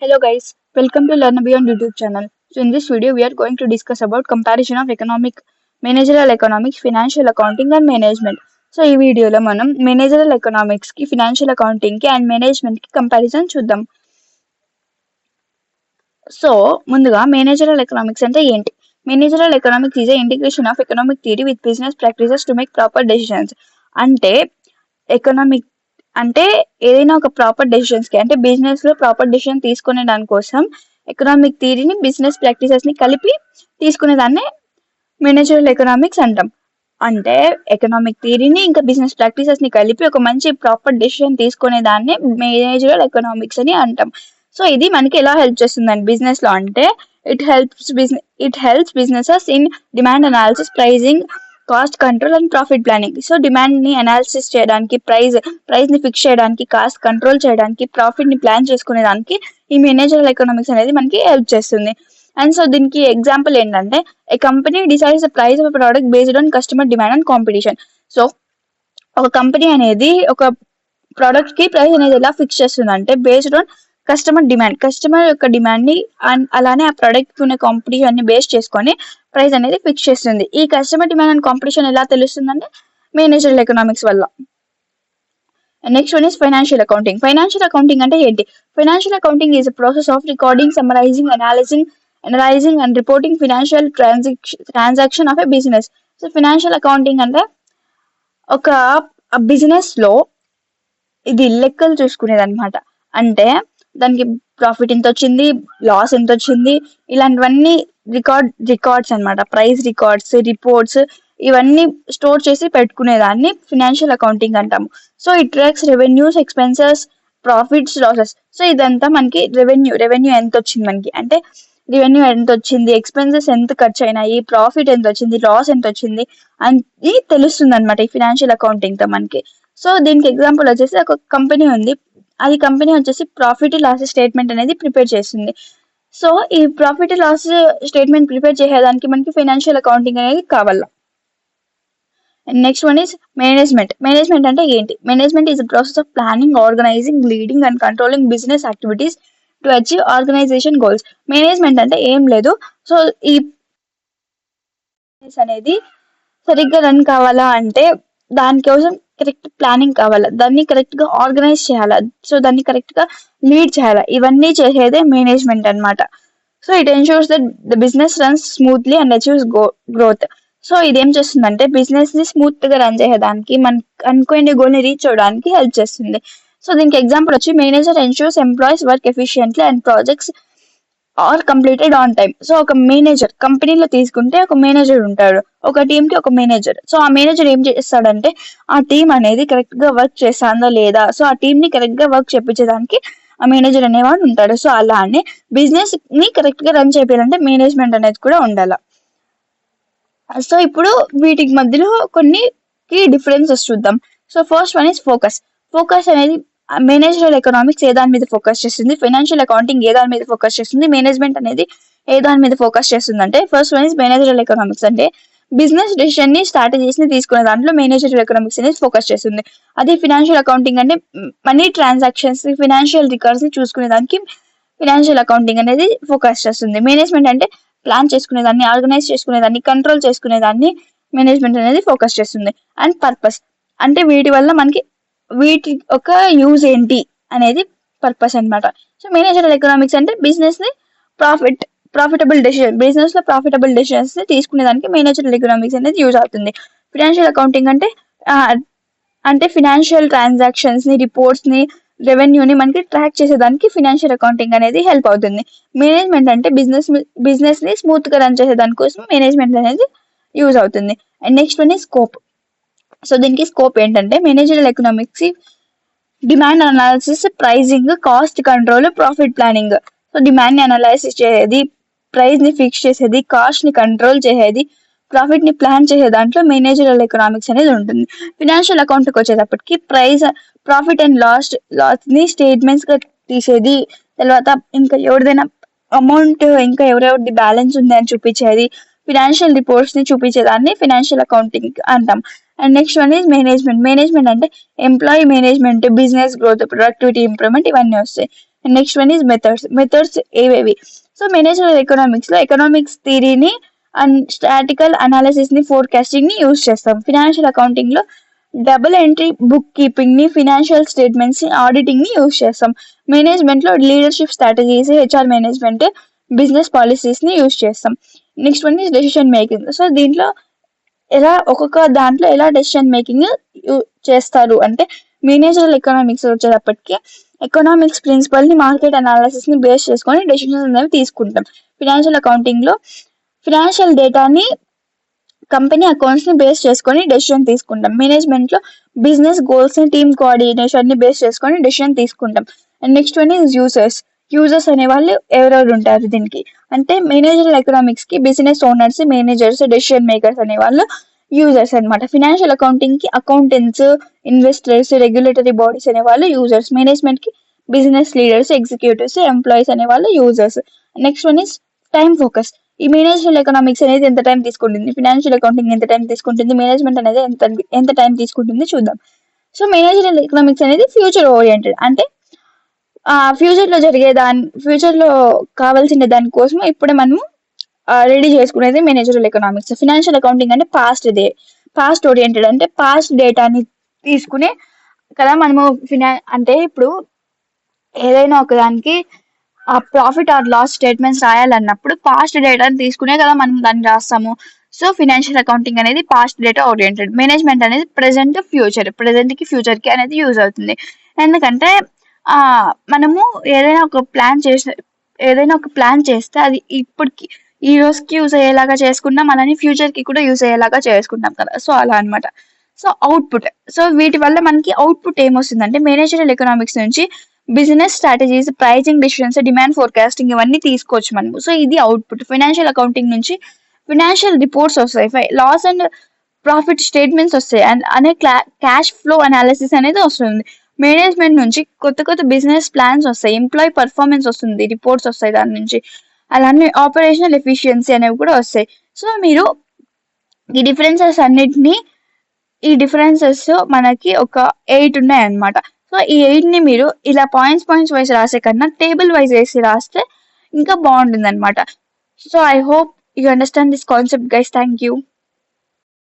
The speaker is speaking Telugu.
Hello guys, welcome to Learn Beyond YouTube channel. So in this video we are going to discuss about comparison of managerial economics, financial accounting and management. So ఈ వీడియోలో మనం మేనేజరల్ ఎకనామిక్స్ కి ఫినాన్షియల్ అకౌంటింగ్ కి అండ్ మేనేజ్మెంట్ కి కంపారిజన్ చూద్దాం. సో ముందుగా మేనేజరల్ ఎకనామిక్స్ అంటే ఏంటి? Managerial economics is integration of economic theory with business practices to make proper decisions. అంటే ఎకనామిక్ అంటే ఏదైనా ఒక ప్రాపర్ డెసిషన్స్ కి అంటే బిజినెస్ లో ప్రాపర్ డెసిషన్ తీసుకునే దానికోసం ఎకనామిక్ థియరీని బిజినెస్ ప్రాక్టీసెస్ ని కలిపి తీసుకునే దాన్నే మేనేజరల్ ఎకనామిక్స్ అంటాం. అంటే ఎకనామిక్ థియరీని ఇంకా బిజినెస్ ప్రాక్టీసెస్ ని కలిపి ఒక మంచి ప్రాపర్ డెసిషన్ తీసుకునే దాన్ని మేనేజరల్ ఎకనామిక్స్ అని అంటాం. సో ఇది మనకి ఎలా హెల్ప్ చేస్తుందండి బిజినెస్ లో అంటే it helps businesses in demand analysis, pricing, cost control and profit planning. So demand ని అనాలిసిస్ చేయడానికి, ప్రైస్ ని ఫిక్స్ చేయడానికి, కాస్ట్ కంట్రోల్ చేయడానికి, ప్రాఫిట్ ని ప్లాన్ చేసుకునే దానికి ఈ మేనేజరల్ ఎకనామిక్స్ అనేది మనకి హెల్ప్ చేస్తుంది. అండ్ సో దీనికి ఎగ్జాంపుల్ ఏంటంటే a company decides the price of product based on customer demand and competition. So ఒక కంపెనీ అనేది ఒక ప్రోడక్ట్ కి ప్రైస్ అనేది ఎలా ఫిక్స్ చేస్తుందంటే బేస్డ్ ఆన్ కస్టమర్ యొక్క డిమాండ్ ని అండ్ అలానే ఆ ప్రోడక్ట్ ఉన్న కాంపిటీషన్ ని బేస్ చేసుకొని ప్రైస్ అనేది ఫిక్స్ చేస్తుంది. ఈ కస్టమర్ డిమాండ్ అండ్ కాంపిటీషన్ ఎలా తెలుస్తుందంటే మేనేజరల్ ఎకనామిక్స్ వల్ల. Next one is financial accounting. Financial accounting అంటే ఏంటి? Financial accounting is a process of recording, summarising, analysing and reporting financial transaction of a business. So financial accounting అంటే ఒక బిజినెస్ లో ఇది లెక్కలు చూసుకునేది అనమాట. అంటే దానికి ప్రాఫిట్ ఎంత వచ్చింది, లాస్ ఎంత వచ్చింది, ఇలాంటివన్నీ రికార్డ్స్ అనమాట. ప్రైస్ రికార్డ్స్, రిపోర్ట్స్ ఇవన్నీ స్టోర్ చేసి పెట్టుకునేదాన్ని ఫినాన్షియల్ అకౌంటింగ్ అంటాము. So it tracks revenues, expenses, profits, losses. So ఇదంతా మనకి రెవెన్యూ ఎంత వచ్చింది మనకి అంటే రెవెన్యూ ఎంత వచ్చింది, ఎక్స్పెన్సెస్ ఎంత ఖర్చు అయినాయి, ప్రాఫిట్ ఎంత వచ్చింది, లాస్ ఎంత వచ్చింది అని తెలుస్తుంది అనమాట ఈ ఫినాన్షియల్ అకౌంటింగ్ తో మనకి. సో దీనికి ఎగ్జాంపుల్ వచ్చేసి ఒక కంపెనీ ఉంది. అది కంపెనీ వచ్చేసి ప్రాఫిట్ లాస్ స్టేట్మెంట్ అనేది ప్రిపేర్ చేస్తుంది. సో ఈ ప్రాఫిట్ లాస్ స్టేట్మెంట్ ప్రిపేర్ చేసేదానికి మనకి ఫైనాన్షియల్ అకౌంటింగ్ అనేది కావాలా. Next one is management. Management అంటే ఏంటి? Management is the process of planning, organizing, leading and controlling business activities to achieve organization goals. Management అంటే ఏం లేదు. సో ఈ అనేది సరిగ్గా రన్ కావాలా అంటే దానికోసం కరెక్ట్ ప్లానింగ్ కావాలా, దాన్ని కరెక్ట్ గా ఆర్గనైజ్ చేయాలా, సో దాన్ని కరెక్ట్ గా లీడ్ చేయాలా, ఇవన్నీ చేసేదే మేనేజ్మెంట్ అనమాట. So it ensures that the business runs smoothly and achieves growth. So ఇదేం చేస్తుందంటే బిజినెస్ ని స్మూత్ గా రన్ చేసేదానికి, మన అనుకునే గోల్ ని రీచ్ అవడానికి హెల్ప్ చేస్తుంది. సో దీనికి ఎగ్జాంపుల్ వచ్చి manager ensures employees work efficiently and projects are completed on time. So ఒక మేనేజర్ కంపెనీలో తీసుకుంటే ఒక మేనేజర్ ఉంటాడు, ఒక టీమ్ కి ఒక మేనేజర్. సో ఆ మేనేజర్ ఏం చేస్తాడంటే ఆ టీం అనేది కరెక్ట్ గా వర్క్ చేస్తుందా లేదా, సో ఆ టీం ని కరెక్ట్ గా వర్క్ చేపించడానికి ఆ మేనేజర్ అనేవాడు ఉంటాడు. సో అలానే బిజినెస్ ని కరెక్ట్ గా రన్ చేయాలంటే మేనేజ్మెంట్ అనేది కూడా ఉండాలి. సో ఇప్పుడు వీటికి మధ్యలో కొన్ని కీ డిఫరెన్సెస్ చూద్దాం. So first one is focus. Focus అనేది మేనేజరల్ ఎకనామిక్స్ ఏ దాని మీద ఫోకస్ చేస్తుంది, ఫైనాన్షియల్ అకౌంటింగ్ ఏ దాని మీద ఫోకస్ చేస్తుంది, మేనేజ్మెంట్ అనేది ఏ దాని మీద ఫోకస్ చేస్తుంది అంటే first one is managerial economics అంటే బిజినెస్ డెసిషన్ ని, స్ట్రాటజీస్ ని తీసుకునే దాంట్లో మేనేజరల్ ఎకనామిక్స్ అనేది ఫోకస్ చేస్తుంది. అదే ఫినాన్షియల్ అకౌంటింగ్ అంటే మనీ ట్రాన్సాక్షన్స్, ఫినాన్షియల్ రికార్డ్స్ ని చూసుకునే దానికి ఫినాన్షియల్ అకౌంటింగ్ అనేది ఫోకస్ చేస్తుంది. మేనేజ్మెంట్ అంటే ప్లాన్ చేసుకునేదాన్ని, ఆర్గనైజ్ చేసుకునేదాన్ని, కంట్రోల్ చేసుకునేదాన్ని మేనేజ్మెంట్ అనేది ఫోకస్ చేస్తుంది. అండ్ పర్పస్ అంటే వీటి ఒక యూజ్ ఏంటి అనేది పర్పస్ అనమాట. సో మేనేజరల్ ఎకనామిక్స్ అంటే బిజినెస్ ని ప్రాఫిటబుల్ డెసిషన్స్ ని తీసుకునేదానికి మేనేజరల్ ఎకనామిక్స్ అనేది యూజ్ అవుతుంది. ఫినాన్షియల్ అకౌంటింగ్ అంటే ఫినాన్షియల్ ట్రాన్సాక్షన్స్ ని, రిపోర్ట్స్ ని, రెవెన్యూని మనకి ట్రాక్ చేసేదానికి ఫినాన్షియల్ అకౌంటింగ్ అనేది హెల్ప్ అవుతుంది. మేనేజ్మెంట్ అంటే బిజినెస్ ని స్మూత్ గా రన్ చేసే దానికోసం మేనేజ్మెంట్ అనేది యూజ్ అవుతుంది. అండ్ నెక్స్ట్ వన్ ఈ స్కోప్. సో దీనికి స్కోప్ ఏంటంటే managerial economics demand analysis, pricing, cost control, profit planning. So demand ని అనాలైసిస్ చేసేది, ప్రైస్ ని ఫిక్స్ చేసేది, కాస్ట్ ని కంట్రోల్ చేసేది, ప్రాఫిట్ ని ప్లాన్ చేసే దాంట్లో మేనేజరల్ ఎకనామిక్స్ అనేది ఉంటుంది. ఫినాన్షియల్ అకౌంట్ కి వచ్చేటప్పటికి ప్రాఫిట్ అండ్ లాస్ ని స్టేట్మెంట్స్ గా తీసేది, తర్వాత ఇంకా ఎవరిదైనా అమౌంట్ ఇంకా ఎవరెవరిది బ్యాలెన్స్ ఉంది అని చూపించేది, ఫినాన్షియల్ రిపోర్ట్స్ ని చూపించేదాన్ని ఫినాన్షియల్ అకౌంటింగ్ అంటాం. And next one is management. Management అంటే employee management, business growth, productivity improvement ఇవన్నీ వస్తాయి. నెక్స్ట్ వన్ ఈజ్ మెథడ్స్ ఏవేవి. సో మేనేజరల్ ఎకనామిక్స్ లో ఎకనామిక్స్ థియరీని అండ్ స్టాటికల్ అనాలిసిస్ ని ఫోర్కాస్టింగ్ ని యూజ్ చేస్తాం. ఫినాన్షియల్ అకౌంటింగ్ లో డబుల్ ఎంట్రీ బుక్ కీపింగ్ ని ఫినాన్షియల్ స్టేట్మెంట్స్ ని ఆడిటింగ్ ని యూజ్ చేస్తాం. మేనేజ్మెంట్ లో leadership strategies HR management business policies ని యూజ్ చేస్తాం. Next one is decision making. So దీంట్లో ఎలా ఒక్కొక్క దాంట్లో ఎలా డెసిషన్ మేకింగ్ చేస్తారు అంటే మేనేజరల్ ఎకనామిక్స్ వచ్చేటప్పటికి ఎకనామిక్స్ ప్రిన్సిపల్ ని మార్కెట్ అనాలిసిస్ ని బేస్ చేసుకొని డెసిషన్స్ అనేవి తీసుకుంటాం. ఫినాన్షియల్ అకౌంటింగ్ లో ఫినాన్షియల్ డేటాని కంపెనీ అకౌంట్స్ ని బేస్ చేసుకొని డెసిషన్ తీసుకుంటాం. మేనేజ్మెంట్ లో బిజినెస్ గోల్స్ ని టీమ్ కోఆర్డినేషన్ ని బేస్ చేసుకొని డెసిషన్ తీసుకుంటాం. And next one is users అనే వాళ్ళు ఎవరెవరు ఉంటారు దీనికి అంటే మేనేజరల్ ఎకనామిక్స్ కి business owners managers decision makers అనే వాళ్ళు యూజర్స్ అనమాట. ఫినాన్షియల్ అకౌంటింగ్ కి అకౌంటెంట్స్ ఇన్వెస్టర్స్ రెగ్యులేటరీ బాడీస్ అనే వాళ్ళు యూజర్స్. మేనేజ్మెంట్ కి బిజినెస్ లీడర్స్ ఎగ్జిక్యూటివ్స్ ఎంప్లాయీస్ అనే వాళ్ళు users. Next one is time focus. ఈ మేనేజరల్ ఎకనామిక్స్ అనేది ఎంత టైం తీసుకుంటుంది, ఫినాన్షియల్ అకౌంటింగ్ ఎంత టైం తీసుకుంటుంది, మేనేజ్మెంట్ అనేది ఎంత టైం తీసుకుంటుంది చూద్దాం. సో మేనేజరల్ ఎకనామిక్స్ అనేది ఫ్యూచర్ ఓరియంటెడ్ అంటే ఫ్యూచర్ లో ఫ్యూచర్ లో కావాల్సిన దానికోసం ఇప్పుడే మనం రెడీ చేసుకునేది మేనేజరల్ ఎకనామిక్స్. ఫినాన్షియల్ అకౌంటింగ్ అంటే పాస్ట్ ఓరియంటెడ్ అంటే పాస్ట్ డేటాని తీసుకునే కదా మనము అంటే ఇప్పుడు ఏదైనా ఒక దానికి ఆ ప్రాఫిట్ ఆర్ లాస్ స్టేట్మెంట్స్ రాయాలన్నప్పుడు పాస్ట్ డేటాని తీసుకునే కదా మనం దాన్ని రాస్తాము. సో ఫినాన్షియల్ అకౌంటింగ్ అనేది పాస్ట్ డేటా ఓరియంటెడ్. మేనేజ్మెంట్ అనేది ప్రెసెంట్ కి ఫ్యూచర్ కి అనేది యూజ్ అవుతుంది. ఎందుకంటే మనము ఏదైనా ఒక ప్లాన్ చేస్తే అది ఇప్పటికి ఈ రోజుకి యూజ్ అయ్యేలాగా చేసుకున్నాం, అలానే ఫ్యూచర్ కి కూడా యూజ్ అయ్యేలాగా చేసుకుంటాం కదా. సో అలా అనమాట. So output. సో వీటి వల్ల మనకి అవుట్పుట్ ఏమొస్తుందంటే మేనేజరల్ ఎకనామిక్స్ నుంచి business strategies pricing decisions demand forecasting ఇవన్నీ తీసుకోవచ్చు మనము. సో ఇది అవుట్పుట్. ఫైనాన్షియల్ అకౌంటింగ్ నుంచి ఫినాన్షియల్ రిపోర్ట్స్ వస్తాయి, లాస్ అండ్ ప్రాఫిట్ స్టేట్మెంట్స్ వస్తాయి అండ్ అనే క్యాష్ ఫ్లో అనాలిసిస్ అనేది వస్తుంది. మేనేజ్మెంట్ నుంచి కొత్త బిజినెస్ ప్లాన్స్ వస్తాయి, ఎంప్లాయీ పర్ఫార్మెన్స్ వస్తుంది, రిపోర్ట్స్ వస్తాయి దాని నుంచి, అలానే ఆపరేషనల్ ఎఫిషియన్సీ అనేవి కూడా వస్తాయి. సో మీరు ఈ డిఫరెన్సెస్ మనకి ఒక 8 ఉన్నాయి అన్నమాట. సో ఈ 8 ని మీరు ఇలా పాయింట్స్ వైజ్ రాసే కన్నా టేబుల్ వైజ్ వేసి రాస్తే ఇంకా బాగుంటుంది అనమాట. So I hope you understand this concept guys. Thank you.